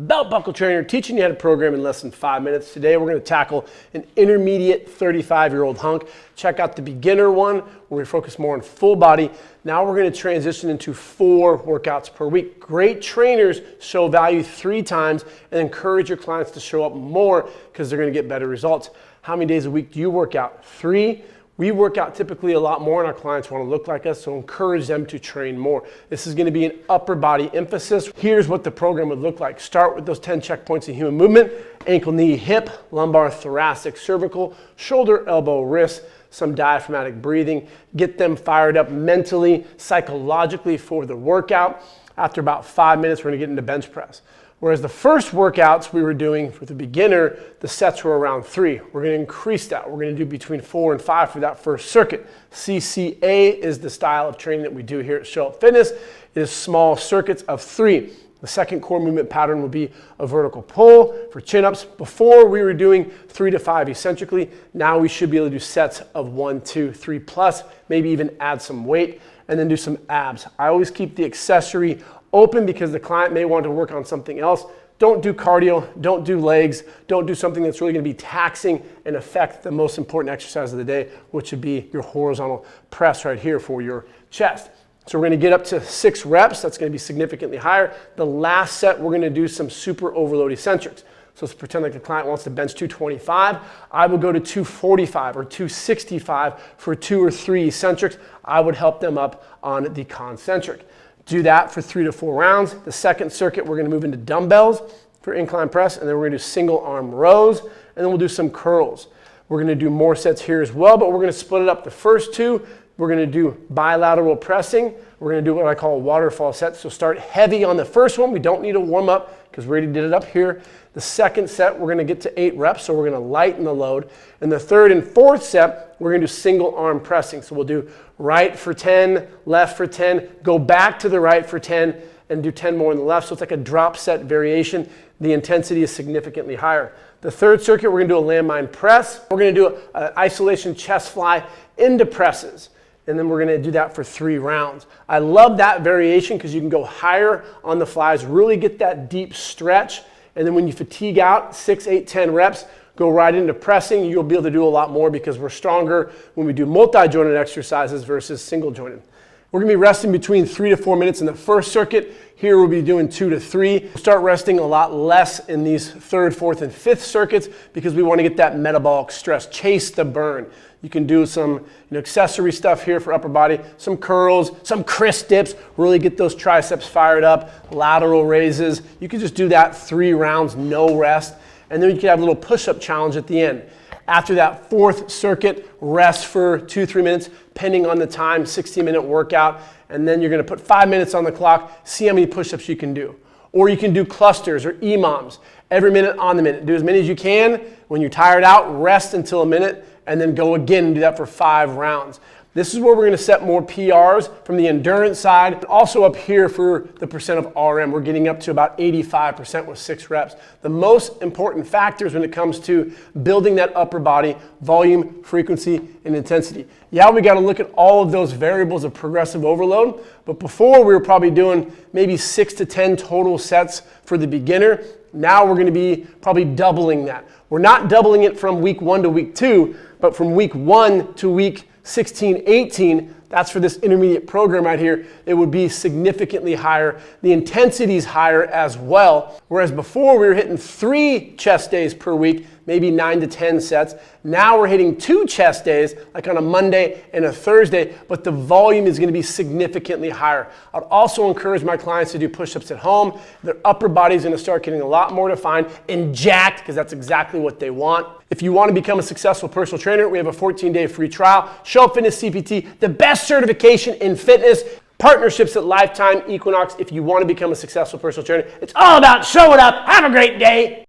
belt buckle trainer, teaching you how to program in less than 5 minutes. Today we're going to tackle an intermediate 35-year-old hunk. Check out the beginner one where we focus more on full body. Now we're going to transition into 4 workouts per week. Great trainers show value 3 times and encourage your clients to show up more because they're going to get better results. How many days a week do you work out? 3. We work out typically a lot more and our clients want to look like us, so encourage them to train more. This is going to be an upper body emphasis. Here's what the program would look like. Start with those 10 checkpoints in human movement: ankle, knee, hip, lumbar, thoracic, cervical, shoulder, elbow, wrist, some diaphragmatic breathing. Get them fired up mentally, psychologically for the workout. After about 5 minutes, we're going to get into bench press. Whereas the first workouts we were doing for the beginner, the sets were around 3. We're going to increase that. We're going to do between 4 and 5 for that first circuit. CCA is the style of training that we do here at Show Up Fitness. It is small circuits of 3. The second core movement pattern will be a vertical pull for chin-ups. Before we were doing 3 to 5 eccentrically. Now we should be able to do sets of 1, 2, 3 plus, maybe even add some weight and then do some abs. I always keep the accessory open because the client may want to work on something else. Don't do cardio, don't do legs, don't do something that's really going to be taxing and affect the most important exercise of the day, which would be your horizontal press right here for your chest. So we're going to get up to 6 reps. That's going to be significantly higher. The last set, we're going to do some super overload eccentrics. So let's pretend like the client wants to bench 225. I would go to 245 or 265 for 2 or 3 eccentrics. I would help them up on the concentric. Do that for 3 to 4 rounds. The second circuit, we're going to move into dumbbells for incline press, and then we're going to do single arm rows, and then we'll do some curls. We're going to do more sets here as well, but we're going to split it up. The first 2, we're going to do bilateral pressing. We're going to do what I call a waterfall set. So start heavy on the first one. We don't need to warm up because we already did it up here. The second set, we're going to get to 8 reps, so we're going to lighten the load. And the third and fourth set, we're going to do single arm pressing. So we'll do right for 10, left for 10, go back to the right for 10, and do 10 more on the left. So it's like a drop set variation. The intensity is significantly higher. The third circuit, we're going to do a landmine press. We're going to do an isolation chest fly into presses. And then we're going to do that for 3 rounds. I love that variation because you can go higher on the flies, really get that deep stretch. And then when you fatigue out, 6, 8, 10 reps, go right into pressing. You'll be able to do a lot more because we're stronger when we do multi-jointed exercises versus single-jointed. We're going to be resting between 3 to 4 minutes in the first circuit. Here we'll be doing 2 to 3. We'll start resting a lot less in these 3rd, 4th, and 5th circuits because we want to get that metabolic stress, chase the burn. You can do some accessory stuff here for upper body, some curls, some crisp dips, really get those triceps fired up, lateral raises. You can just do that 3 rounds, no rest. And then you can have a little push-up challenge at the end. After that 4th circuit, rest for 2-3 minutes, depending on the time, 60-minute workout. And then you're going to put 5 minutes on the clock, see how many push-ups you can do. Or you can do clusters or EMOMs, every minute on the minute. Do as many as you can. When you're tired out, rest until a minute, and then go again and do that for 5 rounds. This is where we're going to set more PRs from the endurance side. Also up here for the percent of RM, we're getting up to about 85% with 6 reps. The most important factors when it comes to building that upper body, volume, frequency, and intensity. Yeah, we got to look at all of those variables of progressive overload, but before we were probably doing maybe 6 to 10 total sets for the beginner. Now we're going to be probably doubling that. We're not doubling it from week 1 to week 2, but from week 1 to week 16, 18, that's for this intermediate program right here, it would be significantly higher. The intensity is higher as well. Whereas before we were hitting 3 chest days per week, maybe 9 to 10 sets. Now we're hitting 2 chest days, like on a Monday and a Thursday, but the volume is going to be significantly higher. I'd also encourage my clients to do push-ups at home. Their upper body is going to start getting a lot more defined and jacked because that's exactly what they want. If you want to become a successful personal trainer, we have a 14-day free trial. Show Up Fitness CPT, the best certification in fitness. Partnerships at Lifetime, Equinox. If you want to become a successful personal trainer, it's all about showing up. Have a great day.